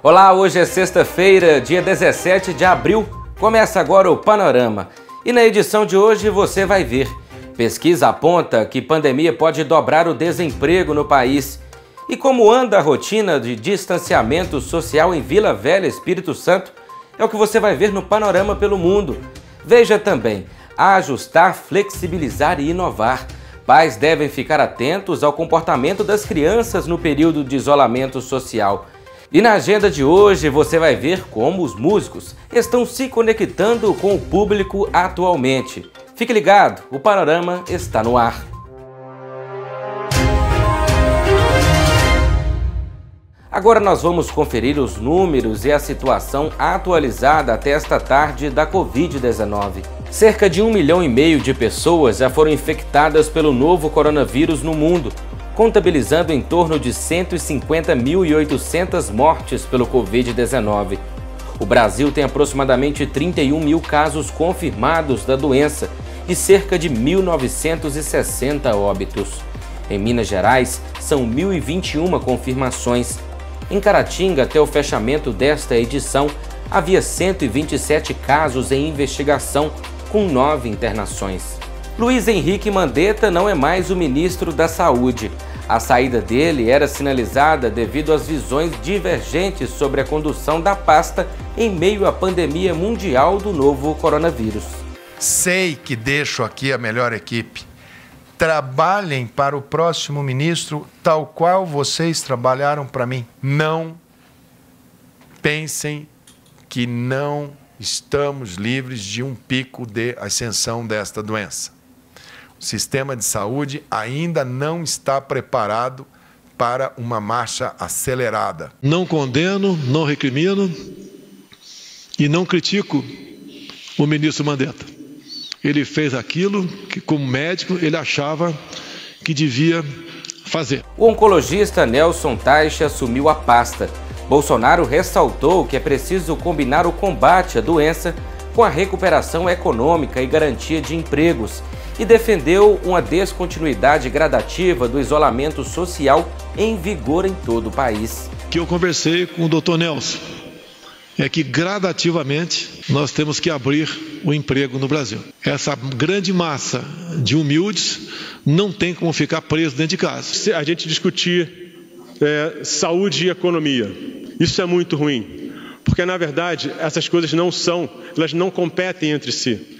Olá, hoje é sexta-feira, dia 17 de abril. Começa agora o Panorama. E na edição de hoje você vai ver: pesquisa aponta que pandemia pode dobrar o desemprego no país. E como anda a rotina de distanciamento social em Vila Velha, Espírito Santo, é o que você vai ver no Panorama pelo Mundo. Veja também: ajustar, flexibilizar e inovar. Pais devem ficar atentos ao comportamento das crianças no período de isolamento social. E na agenda de hoje você vai ver como os músicos estão se conectando com o público atualmente. Fique ligado, o Panorama está no ar. Agora nós vamos conferir os números e a situação atualizada até esta tarde da Covid-19. Cerca de 1,5 milhão de pessoas já foram infectadas pelo novo coronavírus no mundo, contabilizando em torno de 150.800 mortes pelo Covid-19. O Brasil tem aproximadamente 31 mil casos confirmados da doença e cerca de 1.960 óbitos. Em Minas Gerais, são 1.021 confirmações. Em Caratinga, até o fechamento desta edição, havia 127 casos em investigação, com 9 internações. Luiz Henrique Mandetta não é mais o ministro da Saúde. A saída dele era sinalizada devido às visões divergentes sobre a condução da pasta em meio à pandemia mundial do novo coronavírus. Sei que deixo aqui a melhor equipe. Trabalhem para o próximo ministro tal qual vocês trabalharam para mim. Não pensem que não estamos livres de um pico de ascensão desta doença. O sistema de saúde ainda não está preparado para uma marcha acelerada. Não condeno, não recrimino e não critico o ministro Mandetta. Ele fez aquilo que, como médico, ele achava que devia fazer. O oncologista Nelson Teich assumiu a pasta. Bolsonaro ressaltou que é preciso combinar o combate à doença com a recuperação econômica e garantia de empregos e defendeu uma descontinuidade gradativa do isolamento social em vigor em todo o país. Que eu conversei com o Dr. Nelson é que gradativamente nós temos que abrir o emprego no Brasil. Essa grande massa de humildes não tem como ficar preso dentro de casa. Se a gente discutir saúde e economia, isso é muito ruim, porque na verdade essas coisas elas não competem entre si.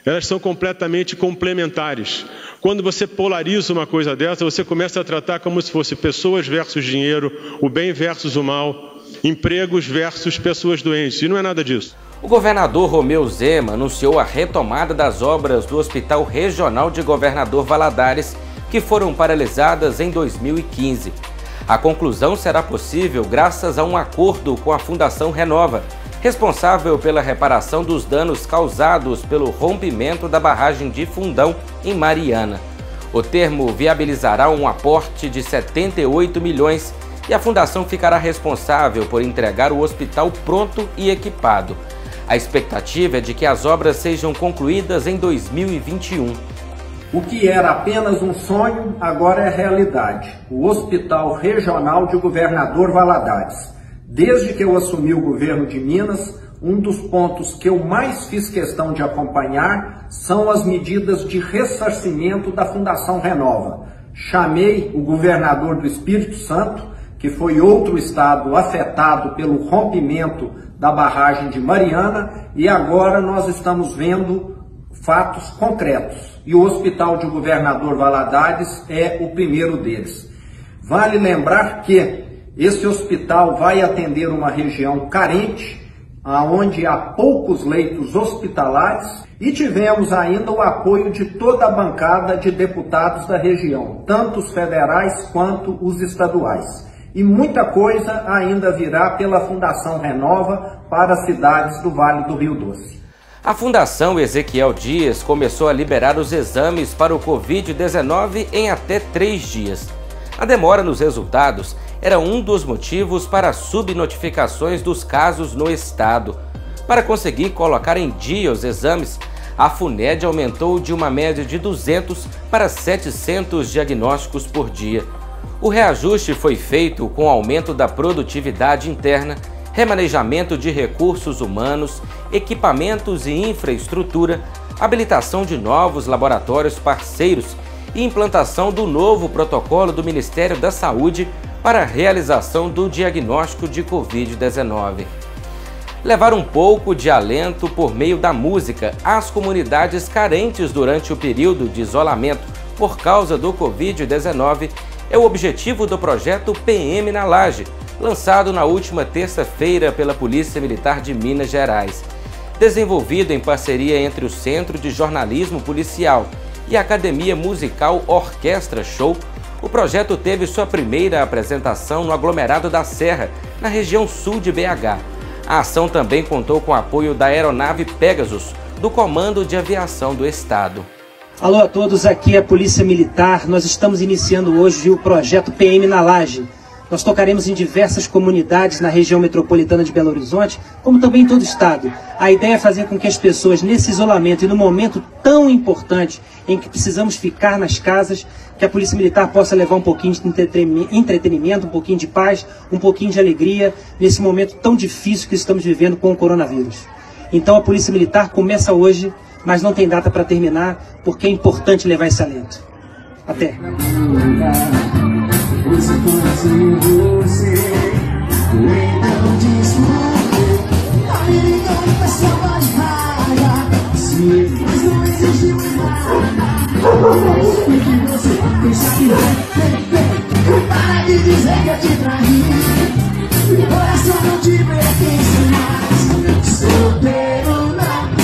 Elas são completamente complementares. Quando você polariza uma coisa dessa, você começa a tratar como se fosse pessoas versus dinheiro, o bem versus o mal, empregos versus pessoas doentes, e não é nada disso. O governador Romeu Zema anunciou a retomada das obras do Hospital Regional de Governador Valadares, que foram paralisadas em 2015. A conclusão será possível graças a um acordo com a Fundação Renova, responsável pela reparação dos danos causados pelo rompimento da barragem de Fundão, em Mariana. O termo viabilizará um aporte de 78 milhões e a fundação ficará responsável por entregar o hospital pronto e equipado. A expectativa é de que as obras sejam concluídas em 2021. O que era apenas um sonho, agora é realidade. O Hospital Regional de Governador Valadares. Desde que eu assumi o governo de Minas, um dos pontos que eu mais fiz questão de acompanhar são as medidas de ressarcimento da Fundação Renova. Chamei o governador do Espírito Santo, que foi outro estado afetado pelo rompimento da barragem de Mariana, e agora nós estamos vendo fatos concretos. E o Hospital de Governador Valadares é o primeiro deles. Vale lembrar que esse hospital vai atender uma região carente, onde há poucos leitos hospitalares, e tivemos ainda o apoio de toda a bancada de deputados da região, tanto os federais quanto os estaduais. E muita coisa ainda virá pela Fundação Renova para as cidades do Vale do Rio Doce. A Fundação Ezequiel Dias começou a liberar os exames para o Covid-19 em até 3 dias. A demora nos resultados era um dos motivos para as subnotificações dos casos no estado. Para conseguir colocar em dia os exames, a FUNED aumentou de uma média de 200 para 700 diagnósticos por dia. O reajuste foi feito com o aumento da produtividade interna remanejamento de recursos humanos, equipamentos e infraestrutura, habilitação de novos laboratórios parceiros e implantação do novo protocolo do Ministério da Saúde para a realização do diagnóstico de Covid-19. Levar um pouco de alento por meio da música às comunidades carentes durante o período de isolamento por causa do Covid-19 é o objetivo do projeto PM na Laje, lançado na última terça-feira pela Polícia Militar de Minas Gerais. Desenvolvido em parceria entre o Centro de Jornalismo Policial e a Academia Musical Orquestra Show, o projeto teve sua primeira apresentação no aglomerado da Serra, na região sul de BH. A ação também contou com o apoio da aeronave Pegasus, do Comando de Aviação do Estado. Alô a todos, aqui é a Polícia Militar. Nós estamos iniciando hoje o projeto PM na Laje. Nós tocaremos em diversas comunidades na região metropolitana de Belo Horizonte, como também em todo o estado. A ideia é fazer com que as pessoas, nesse isolamento e no momento tão importante em que precisamos ficar nas casas, que a Polícia Militar possa levar um pouquinho de entretenimento, um pouquinho de paz, um pouquinho de alegria, nesse momento tão difícil que estamos vivendo com o coronavírus. Então a Polícia Militar começa hoje, mas não tem data para terminar, porque é importante levar esse alento. Até! Para de dizer que eu te traí, meu coração não te pertence mais, solteiro não.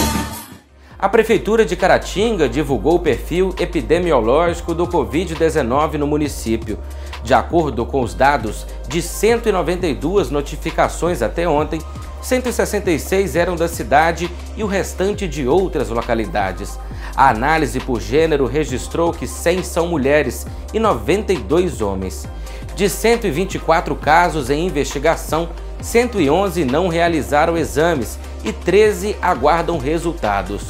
A Prefeitura de Caratinga divulgou o perfil epidemiológico do Covid-19 no município. De acordo com os dados de 192 notificações até ontem, 166 eram da cidade e o restante de outras localidades. A análise por gênero registrou que 100 são mulheres e 92 homens. De 124 casos em investigação, 111 não realizaram exames e 13 aguardam resultados.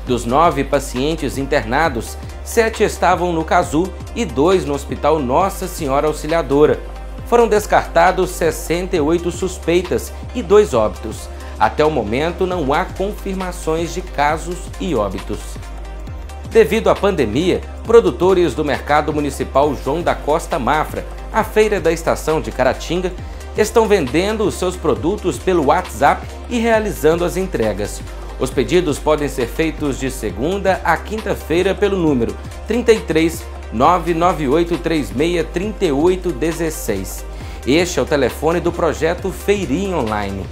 Dos 9 pacientes internados, 7 estavam no CASU e 2 no Hospital Nossa Senhora Auxiliadora. Foram descartados 68 suspeitas e 2 óbitos. Até o momento, não há confirmações de casos e óbitos. Devido à pandemia, produtores do Mercado Municipal João da Costa Mafra, a feira da estação de Caratinga, estão vendendo os seus produtos pelo WhatsApp e realizando as entregas. Os pedidos podem ser feitos de segunda a quinta-feira pelo número 33 99836 3816. Este é o telefone do projeto Feirinha Online.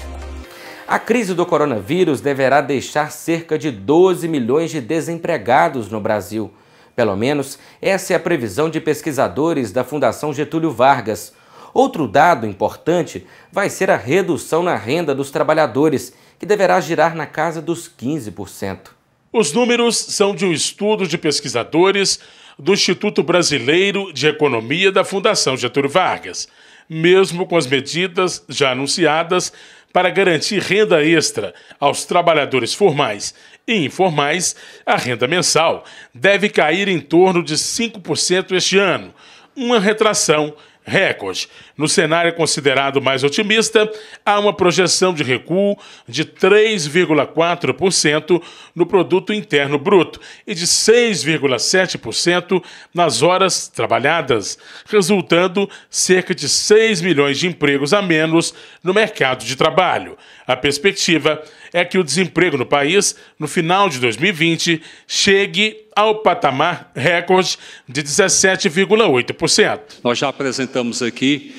A crise do coronavírus deverá deixar cerca de 12 milhões de desempregados no Brasil. Pelo menos, essa é a previsão de pesquisadores da Fundação Getúlio Vargas. Outro dado importante vai ser a redução na renda dos trabalhadores, que deverá girar na casa dos 15%. Os números são de um estudo de pesquisadores do Instituto Brasileiro de Economia da Fundação Getúlio Vargas. Mesmo com as medidas já anunciadas para garantir renda extra aos trabalhadores formais e informais, a renda mensal deve cair em torno de 5% este ano, uma retração recorde. No cenário considerado mais otimista, há uma projeção de recuo de 3,4% no produto interno bruto e de 6,7% nas horas trabalhadas, resultando cerca de 6 milhões de empregos a menos no mercado de trabalho. A perspectiva é que o desemprego no país, no final de 2020, chegue ao patamar recorde de 17,8%. Nós já apresentamos aqui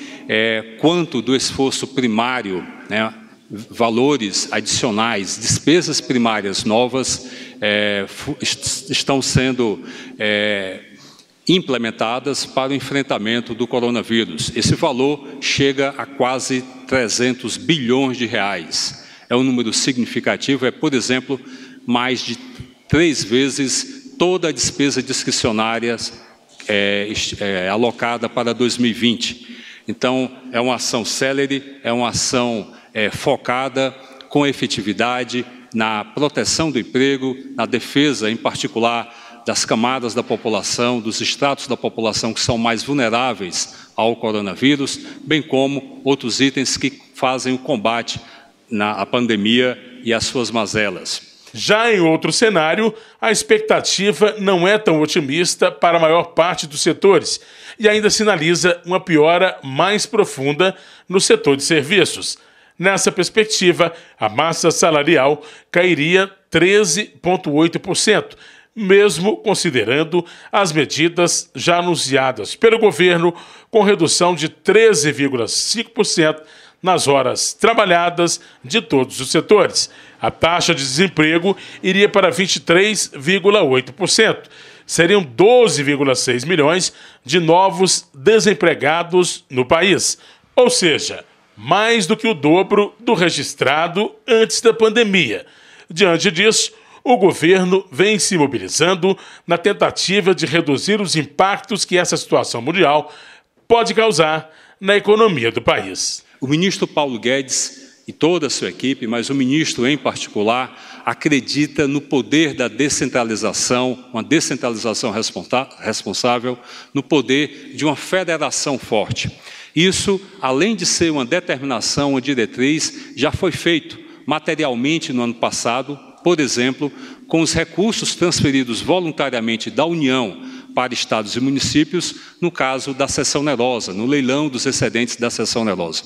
quanto do esforço primário, valores adicionais, despesas primárias novas estão sendo implementadas para o enfrentamento do coronavírus. Esse valor chega a quase 300 bilhões de reais. É um número significativo, por exemplo, mais de 3 vezes toda a despesa discricionária alocada para 2020. Então, é uma ação célere, é uma ação focada com efetividade na proteção do emprego, na defesa, em particular, das camadas da população, dos estratos da população que são mais vulneráveis ao coronavírus, bem como outros itens que fazem o combate à pandemia e às suas mazelas. Já em outro cenário, a expectativa não é tão otimista para a maior parte dos setores e ainda sinaliza uma piora mais profunda no setor de serviços. Nessa perspectiva, a massa salarial cairia 13,8%, mesmo considerando as medidas já anunciadas pelo governo, com redução de 13,5% nas horas trabalhadas de todos os setores. A taxa de desemprego iria para 23,8%. Seriam 12,6 milhões de novos desempregados no país, ou seja, mais do que o dobro do registrado antes da pandemia. Diante disso, o governo vem se mobilizando na tentativa de reduzir os impactos que essa situação mundial pode causar na economia do país. O ministro Paulo Guedes e toda a sua equipe, mas o ministro em particular, acredita no poder da descentralização, uma descentralização responsável, no poder de uma federação forte. Isso, além de ser uma determinação, uma diretriz, já foi feito materialmente no ano passado, por exemplo, com os recursos transferidos voluntariamente da União para estados e municípios, no caso da seção onerosa, no leilão dos excedentes da seção onerosa.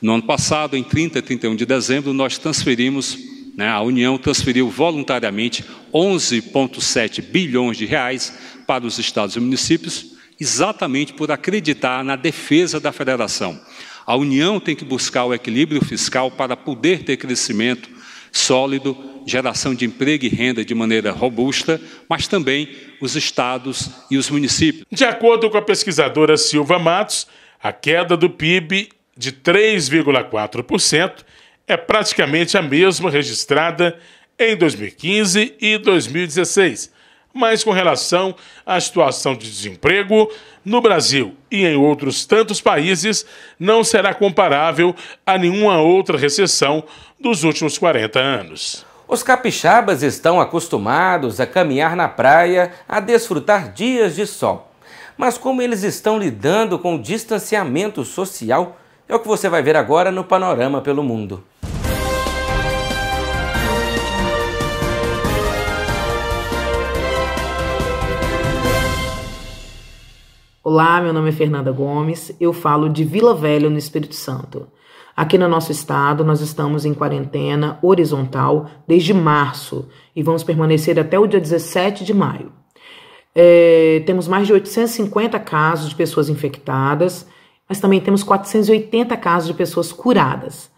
No ano passado, em 30 e 31 de dezembro, nós transferimos, a União transferiu voluntariamente 11,7 bilhões de reais para os estados e municípios, exatamente por acreditar na defesa da federação. A União tem que buscar o equilíbrio fiscal para poder ter crescimento sólido, geração de emprego e renda de maneira robusta, mas também os estados e os municípios. De acordo com a pesquisadora Silva Matos, a queda do PIB de 3,4% é praticamente a mesma registrada em 2015 e 2016. Mas com relação à situação de desemprego no Brasil e em outros tantos países, não será comparável a nenhuma outra recessão dos últimos 40 anos. Os capixabas estão acostumados a caminhar na praia, a desfrutar dias de sol. Mas como eles estão lidando com o distanciamento social, é o que você vai ver agora no Panorama pelo Mundo. Olá, meu nome é Fernanda Gomes, eu falo de Vila Velha, no Espírito Santo. Aqui no nosso estado, nós estamos em quarentena horizontal desde março e vamos permanecer até o dia 17 de maio. Temos mais de 850 casos de pessoas infectadas, mas também temos 480 casos de pessoas curadas.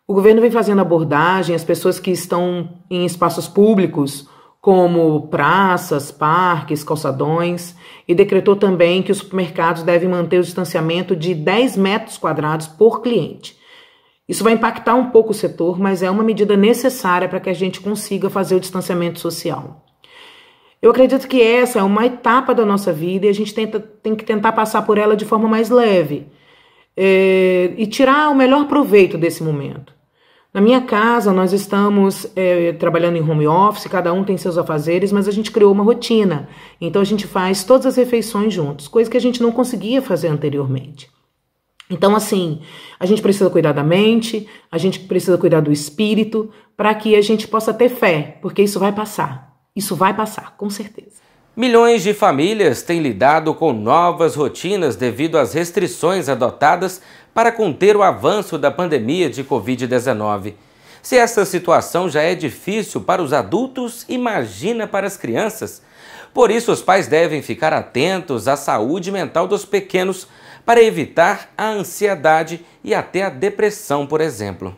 O governo vem fazendo abordagem às pessoas que estão em espaços públicos, como praças, parques, calçadões, e decretou também que os supermercados devem manter o distanciamento de 10 metros quadrados por cliente. Isso vai impactar um pouco o setor, mas é uma medida necessária para que a gente consiga fazer o distanciamento social. Eu acredito que essa é uma etapa da nossa vida e a gente tem que tentar passar por ela de forma mais leve e tirar o melhor proveito desse momento. Na minha casa, nós estamos trabalhando em home office, cada um tem seus afazeres, mas a gente criou uma rotina. Então, a gente faz todas as refeições juntos, coisa que a gente não conseguia fazer anteriormente. Então, assim, a gente precisa cuidar da mente, a gente precisa cuidar do espírito, para que a gente possa ter fé, porque isso vai passar. Isso vai passar, com certeza. Milhões de famílias têm lidado com novas rotinas devido às restrições adotadas para conter o avanço da pandemia de Covid-19. Se essa situação já é difícil para os adultos, imagina para as crianças. Por isso, os pais devem ficar atentos à saúde mental dos pequenos para evitar a ansiedade e até a depressão, por exemplo.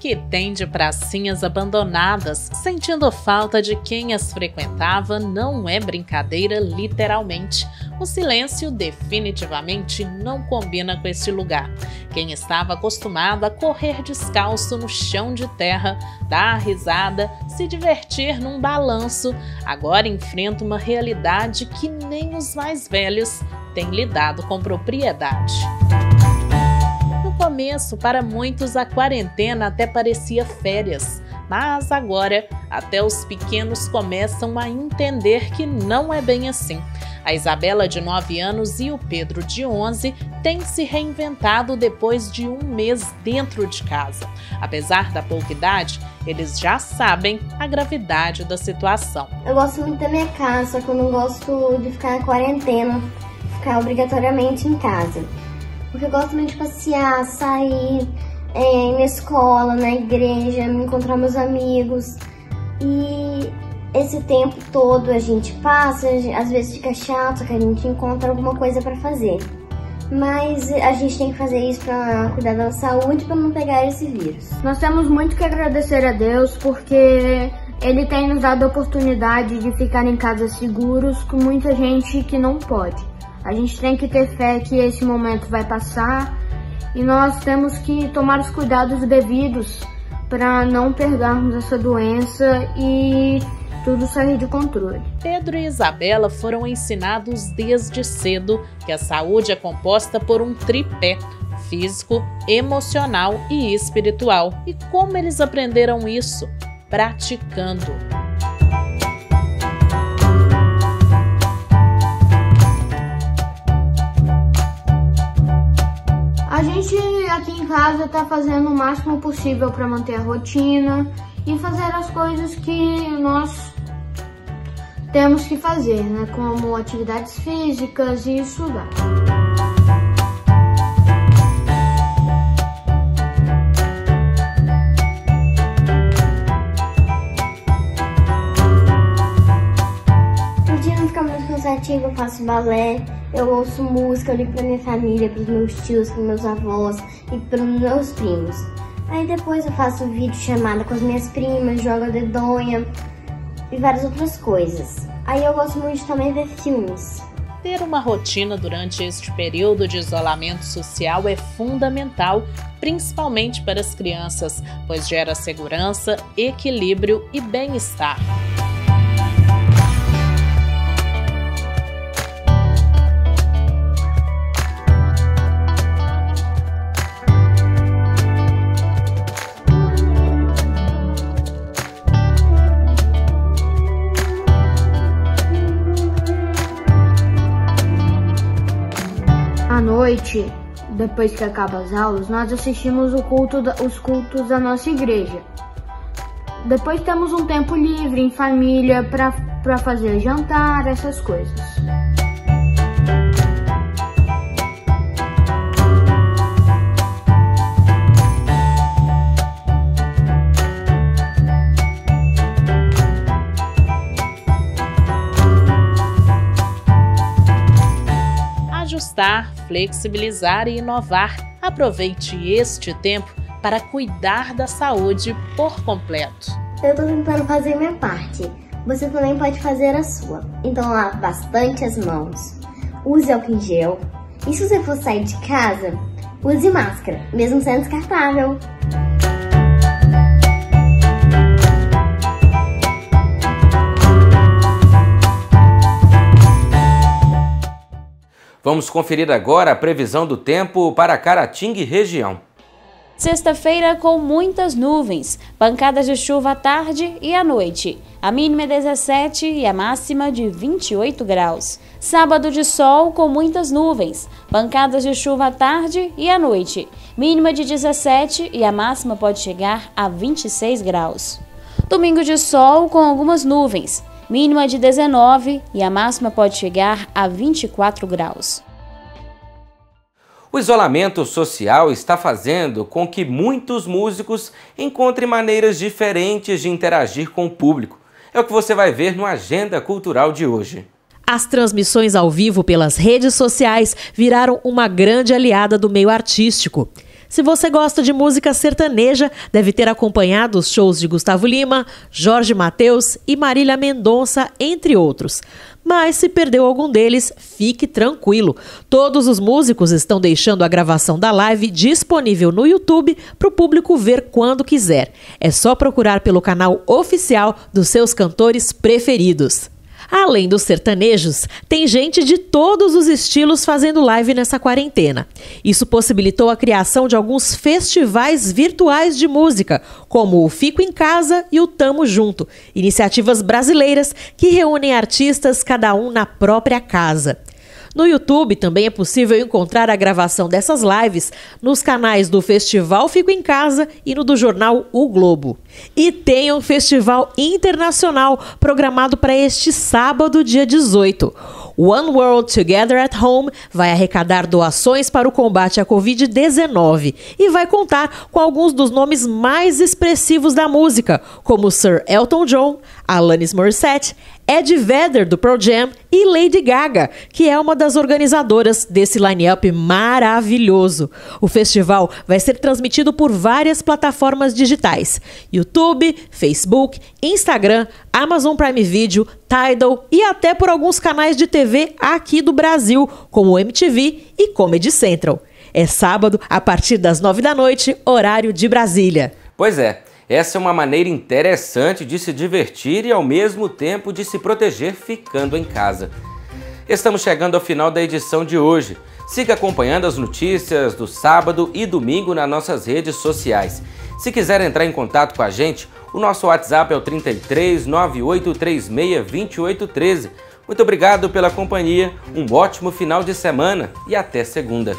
Que tem de pracinhas abandonadas, sentindo falta de quem as frequentava, não é brincadeira, literalmente. O silêncio definitivamente não combina com esse lugar. Quem estava acostumado a correr descalço no chão de terra, dar risada, se divertir num balanço, agora enfrenta uma realidade que nem os mais velhos têm lidado com propriedade. No começo, para muitos, a quarentena até parecia férias. Mas agora, até os pequenos começam a entender que não é bem assim. A Isabela, de 9 anos, e o Pedro, de 11, têm se reinventado depois de 1 mês dentro de casa. Apesar da pouca idade, eles já sabem a gravidade da situação. Eu gosto muito da minha casa, só que eu não gosto de ficar na quarentena, ficar obrigatoriamente em casa. Porque eu gosto muito de passear, sair, na escola, na igreja, me encontrar meus amigos. E esse tempo todo a gente passa, às vezes fica chato, só que a gente encontra alguma coisa para fazer. Mas a gente tem que fazer isso para cuidar da saúde, para não pegar esse vírus. Nós temos muito que agradecer a Deus, porque Ele tem nos dado a oportunidade de ficar em casa seguros com muita gente que não pode. A gente tem que ter fé que esse momento vai passar e nós temos que tomar os cuidados devidos para não pegarmos essa doença e tudo sair de controle. Pedro e Isabela foram ensinados desde cedo que a saúde é composta por um tripé: físico, emocional e espiritual. E como eles aprenderam isso? Praticando. A gente aqui em casa está fazendo o máximo possível para manter a rotina e fazer as coisas que nós temos que fazer, né? Como atividades físicas e estudar. No dia não fica muito cansativo, eu faço balé, eu ouço música, eu ligo pra minha família, pros meus tios, pros meus avós e pros meus primos. Aí depois eu faço vídeo chamada com as minhas primas, jogo a dedonha e várias outras coisas. Aí eu gosto muito de também ver filmes. Ter uma rotina durante este período de isolamento social é fundamental, principalmente para as crianças, pois gera segurança, equilíbrio e bem-estar. À noite, depois que acabam as aulas, nós assistimos os cultos da nossa igreja. Depois temos um tempo livre em família para fazer jantar, essas coisas. Ajustar, flexibilizar e inovar. Aproveite este tempo para cuidar da saúde por completo. Eu tô tentando fazer minha parte. Você também pode fazer a sua. Então lave bastante as mãos. Use álcool em gel. E se você for sair de casa, use máscara, mesmo sendo descartável. Vamos conferir agora a previsão do tempo para Caratinga e região. Sexta-feira com muitas nuvens, pancadas de chuva à tarde e à noite. A mínima é 17 e a máxima de 28 graus. Sábado de sol com muitas nuvens, pancadas de chuva à tarde e à noite. Mínima de 17 e a máxima pode chegar a 26 graus. Domingo de sol com algumas nuvens. Mínima de 19 e a máxima pode chegar a 24 graus. O isolamento social está fazendo com que muitos músicos encontrem maneiras diferentes de interagir com o público. É o que você vai ver no Agenda Cultural de hoje. As transmissões ao vivo pelas redes sociais viraram uma grande aliada do meio artístico. Se você gosta de música sertaneja, deve ter acompanhado os shows de Gustavo Lima, Jorge Mateus e Marília Mendonça, entre outros. Mas se perdeu algum deles, fique tranquilo. Todos os músicos estão deixando a gravação da live disponível no YouTube para o público ver quando quiser. É só procurar pelo canal oficial dos seus cantores preferidos. Além dos sertanejos, tem gente de todos os estilos fazendo live nessa quarentena. Isso possibilitou a criação de alguns festivais virtuais de música, como o Fico em Casa e o Tamo Junto, iniciativas brasileiras que reúnem artistas cada um na própria casa. No YouTube também é possível encontrar a gravação dessas lives nos canais do Festival Fico em Casa e no do jornal O Globo. E tem um festival internacional programado para este sábado, dia 18. One World Together at Home vai arrecadar doações para o combate à Covid-19 e vai contar com alguns dos nomes mais expressivos da música, como Sir Elton John, Alanis Morissette, Ed Vedder, do Pearl Jam, e Lady Gaga, que é uma das organizadoras desse line-up maravilhoso. O festival vai ser transmitido por várias plataformas digitais: YouTube, Facebook, Instagram, Amazon Prime Video, Tidal e até por alguns canais de TV aqui do Brasil, como MTV e Comedy Central. É sábado, a partir das 9 da noite, horário de Brasília. Pois é. Essa é uma maneira interessante de se divertir e ao mesmo tempo de se proteger ficando em casa. Estamos chegando ao final da edição de hoje. Siga acompanhando as notícias do sábado e domingo nas nossas redes sociais. Se quiser entrar em contato com a gente, o nosso WhatsApp é o 33 9836 2813. Muito obrigado pela companhia, um ótimo final de semana e até segunda.